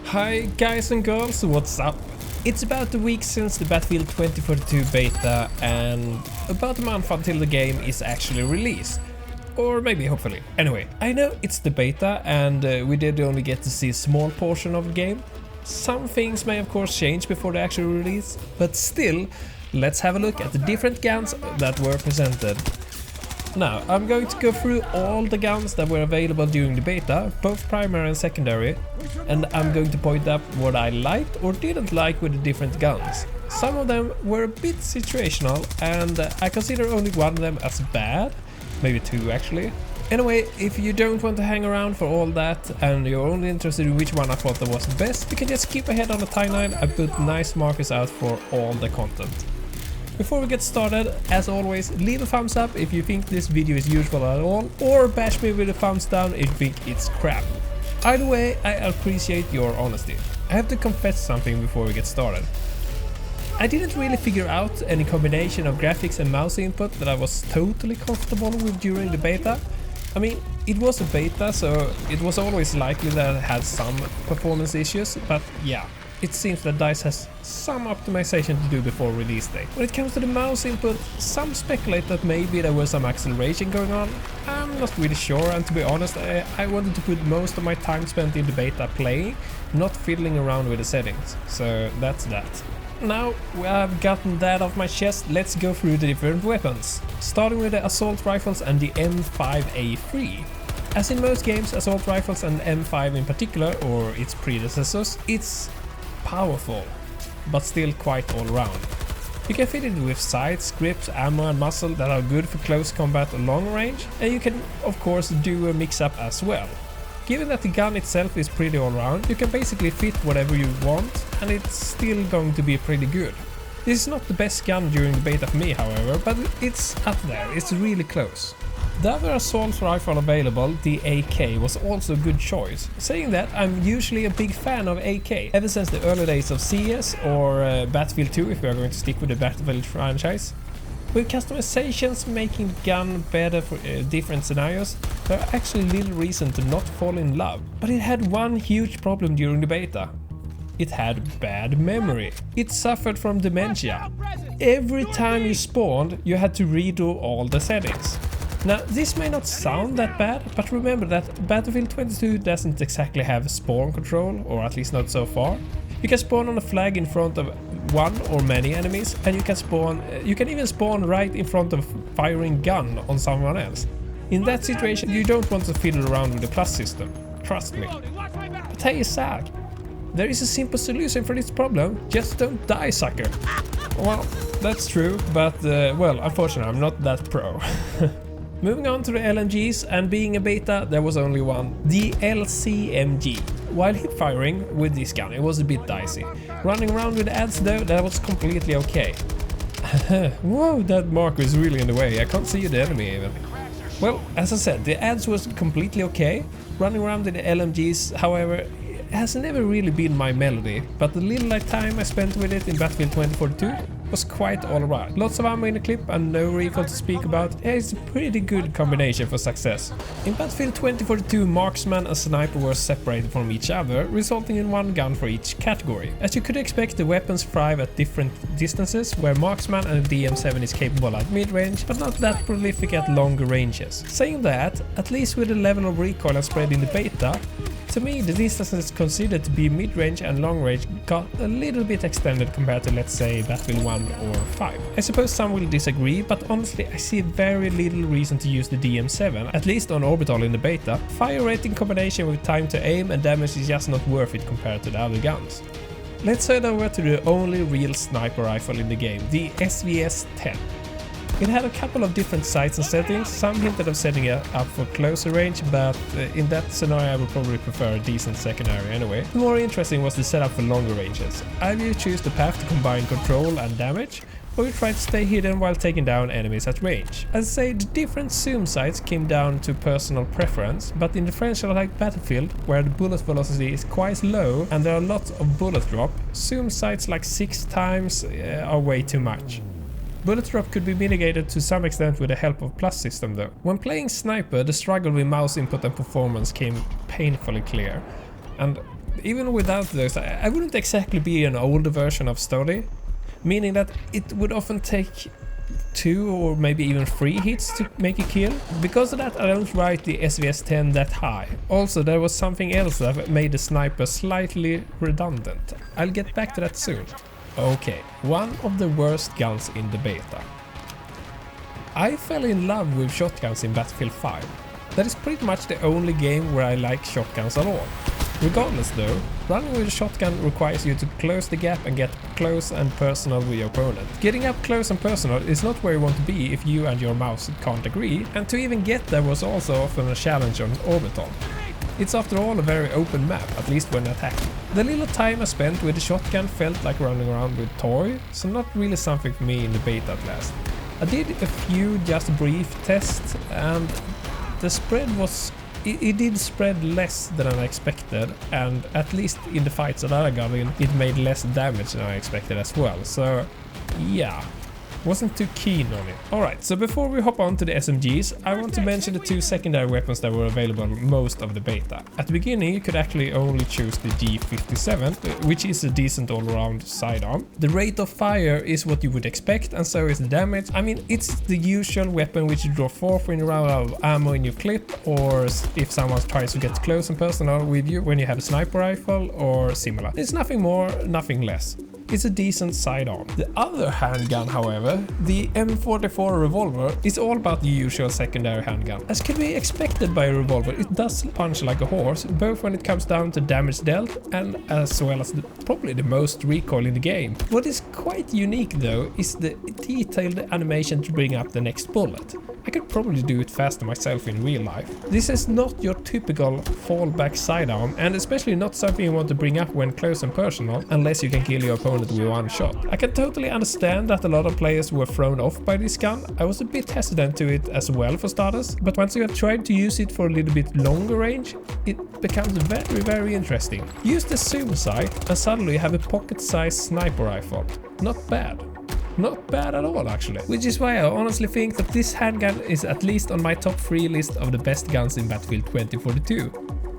Hi guys and girls, what's up? It's about a week since the Battlefield 2042 beta and about a month until the game is actually released. Or maybe, hopefully. Anyway, I know it's the beta and we did only get to see a small portion of the game. Some things may of course change before the actual release, but still, let's have a look at the different guns that were presented. Now, I'm going to go through all the guns that were available during the beta, both primary and secondary, and I'm going to point out what I liked or didn't like with the different guns. Some of them were a bit situational, and I consider only one of them as bad, maybe two actually. Anyway, if you don't want to hang around for all that and you're only interested in which one I thought that was the best, you can just skip ahead on the timeline and put nice markers out for all the content. Before we get started, as always, leave a thumbs up if you think this video is useful at all, or bash me with a thumbs down if you think it's crap. Either way, I appreciate your honesty. I have to confess something before we get started. I didn't really figure out any combination of graphics and mouse input that I was totally comfortable with during the beta. I mean, it was a beta, so it was always likely that it had some performance issues, but yeah. It seems that DICE has some optimization to do before release day. When it comes to the mouse input, some speculate that maybe there was some acceleration going on. I'm not really sure, and to be honest, I wanted to put most of my time spent in the beta playing, not fiddling around with the settings. So that's that. Now I've gotten that off my chest, let's go through the different weapons. Starting with the assault rifles and the M5A3. As in most games, assault rifles and M5 in particular, or its predecessors, it's powerful, but still quite all round. You can fit it with sights, grips, ammo and muzzle that are good for close combat or long range, and you can of course do a mix-up as well. Given that the gun itself is pretty all round, you can basically fit whatever you want and it's still going to be pretty good. This is not the best gun during the beta for me, however, but it's up there, it's really close. The other assault rifle available, the AK, was also a good choice. Saying that, I'm usually a big fan of AK, ever since the early days of CS or Battlefield 2 if we are going to stick with the Battlefield franchise. With customizations making the gun better for different scenarios, there are actually little reason to not fall in love. But it had one huge problem during the beta. It had bad memory. It suffered from dementia. Every time you spawned, you had to redo all the settings. Now, this may not sound that bad, but remember that Battlefield 22 doesn't exactly have spawn control, or at least not so far. You can spawn on a flag in front of one or many enemies, and you can even spawn right in front of a firing gun on someone else. In that situation, you don't want to fiddle around with the plus system, trust me. But hey, Zach, there is a simple solution for this problem, just don't die, sucker. Well, that's true, but well, unfortunately I'm not that pro. Moving on to the LMGs, and being a beta, there was only one, the LCMG. While hip firing with this gun, it was a bit dicey. Running around with ads though, that was completely okay. Whoa, that marker is really in the way, I can't see the enemy even. Well, as I said, the ads was completely okay. Running around with the LMGs, however, has never really been my melody, but the little time I spent with it in Battlefield 2042 was quite alright. Lots of ammo in the clip and no recoil to speak about. Yeah, it's a pretty good combination for success. In Battlefield 2042, Marksman and Sniper were separated from each other, resulting in one gun for each category. As you could expect, the weapons thrive at different distances, where Marksman and the DM7 is capable at mid-range, but not that prolific at longer ranges. Saying that, at least with the level of recoil and spread in the beta, to me, the distances considered to be mid-range and long-range got a little bit extended compared to, let's say, Battlefield 1 or 5. I suppose some will disagree, but honestly I see very little reason to use the DM7, at least on orbital in the beta. Fire rate in combination with time to aim and damage is just not worth it compared to the other guns. Let's head over to the only real sniper rifle in the game, the SVS-10. It had a couple of different sights and settings, some hinted of setting it up for closer range, but in that scenario I would probably prefer a decent secondary anyway. The more interesting was the setup for longer ranges. Either you choose the path to combine control and damage, or you try to stay hidden while taking down enemies at range. As I say, the different zoom sights came down to personal preference, but in differential like Battlefield, where the bullet velocity is quite low and there are lots of bullet drop, zoom sights like 6 times are way too much. Bullet drop could be mitigated to some extent with the help of plus system though. When playing Sniper, the struggle with mouse input and performance came painfully clear. And even without those, I wouldn't exactly be an older version of Sturdy, meaning that it would often take 2 or maybe even 3 hits to make a kill. Because of that, I don't rate the SVS-10 that high. Also, there was something else that made the sniper slightly redundant. I'll get back to that soon. Okay, one of the worst guns in the beta. I fell in love with shotguns in Battlefield 5. That is pretty much the only game where I like shotguns at all. Regardless though, running with a shotgun requires you to close the gap and get close and personal with your opponent. Getting up close and personal is not where you want to be if you and your mouse can't agree, and to even get there was also often a challenge on Orbital. It's after all a very open map, at least when attacking. The little time I spent with the shotgun felt like running around with toy, so not really something for me in the beta at last. I did a few just brief tests and the spread was... It did spread less than I expected, and at least in the fights that I got in, it made less damage than I expected as well, so yeah. Wasn't too keen on it. Alright, so before we hop on to the SMGs, I want to mention the 2 secondary weapons that were available most of the beta. At the beginning, you could actually only choose the G57, which is a decent all-around sidearm. The rate of fire is what you would expect, and so is the damage. I mean, it's the usual weapon which you draw 4 when you run out of ammo in your clip, or if someone tries to get close and personal with you when you have a sniper rifle or similar. It's nothing more, nothing less. It's a decent sidearm. The other handgun, however, the M44 revolver, is all about the usual secondary handgun. As can be expected by a revolver, it does punch like a horse, both when it comes down to damage dealt and as well as probably the most recoil in the game. What is quite unique though is the detailed animation to bring up the next bullet. I could probably do it faster myself in real life. This is not your typical fallback sidearm, and especially not something you want to bring up when close and personal, unless you can kill your opponent with one shot. I can totally understand that a lot of players were thrown off by this gun. I was a bit hesitant to it as well for starters, but once you have tried to use it for a little bit longer range, it becomes very interesting. Use the zoom sight and suddenly you have a pocket-sized sniper rifle. Not bad. Not bad at all actually. Which is why I honestly think that this handgun is at least on my top 3 list of the best guns in Battlefield 2042.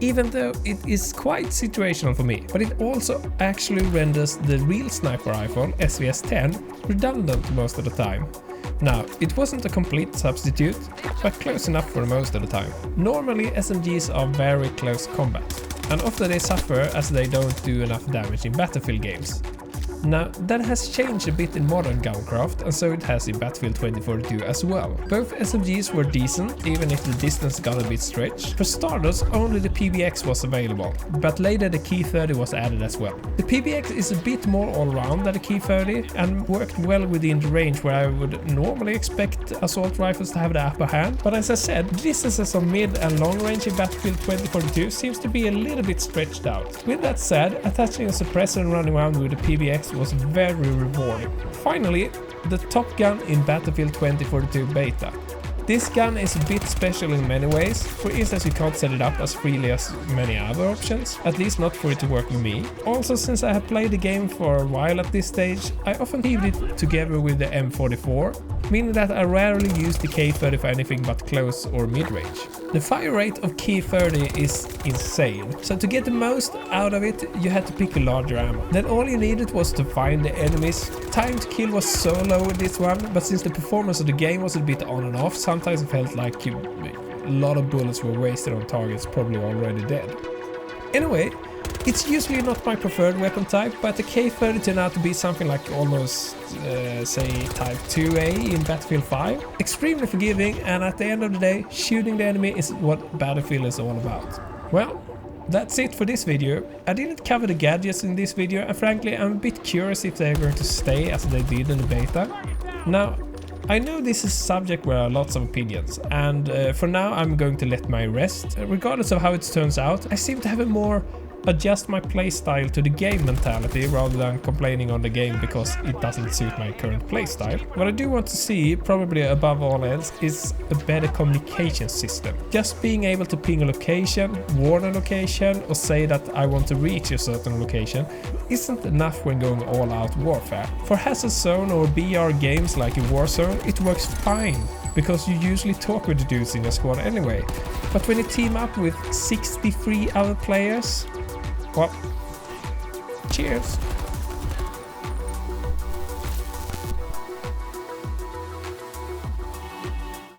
Even though it is quite situational for me, but it also actually renders the real sniper rifle, SVS-10, redundant most of the time. Now, it wasn't a complete substitute, but close enough for most of the time. Normally SMGs are very close combat, and often they suffer as they don't do enough damage in Battlefield games. Now, that has changed a bit in modern guncraft, and so it has in Battlefield 2042 as well. Both SMGs were decent, even if the distance got a bit stretched. For starters, only the PBX was available, but later the Key 30 was added as well. The PBX is a bit more all-round than the Key 30 and worked well within the range where I would normally expect assault rifles to have the upper hand, but as I said, distances of mid and long range in Battlefield 2042 seems to be a little bit stretched out. With that said, attaching a suppressor and running around with the PBX was very rewarding. Finally, the top gun in Battlefield 2042 beta. This gun is a bit special in many ways. For instance, you can't set it up as freely as many other options, at least not for it to work with me. Also, since I have played the game for a while at this stage, I often leave it together with the M44, meaning that I rarely use the K30 for anything but close or mid-range. The fire rate of K30 is insane, so to get the most out of it, you had to pick a larger ammo. Then all you needed was to find the enemies. Time to kill was so low with this one, but since the performance of the game was a bit on and off, sometimes it felt like a lot of bullets were wasted on targets probably already dead. Anyway, it's usually not my preferred weapon type, but the K30 turned out to be something like almost, say, type 2A in Battlefield 5. Extremely forgiving, and at the end of the day, shooting the enemy is what Battlefield is all about. Well, that's it for this video. I didn't cover the gadgets in this video, and frankly, I'm a bit curious if they're going to stay as they did in the beta. Now, I know this is a subject where there are lots of opinions, and for now I'm going to let mine rest. Regardless of how it turns out, I seem to have a more adjust my playstyle to the game mentality rather than complaining on the game because it doesn't suit my current playstyle. What I do want to see, probably above all else, is a better communication system. Just being able to ping a location, warn a location, or say that I want to reach a certain location isn't enough when going all-out warfare. For Hazard Zone or BR games like in Warzone, it works fine, because you usually talk with the dudes in your squad anyway. But when you team up with 63 other players, Well, cheers.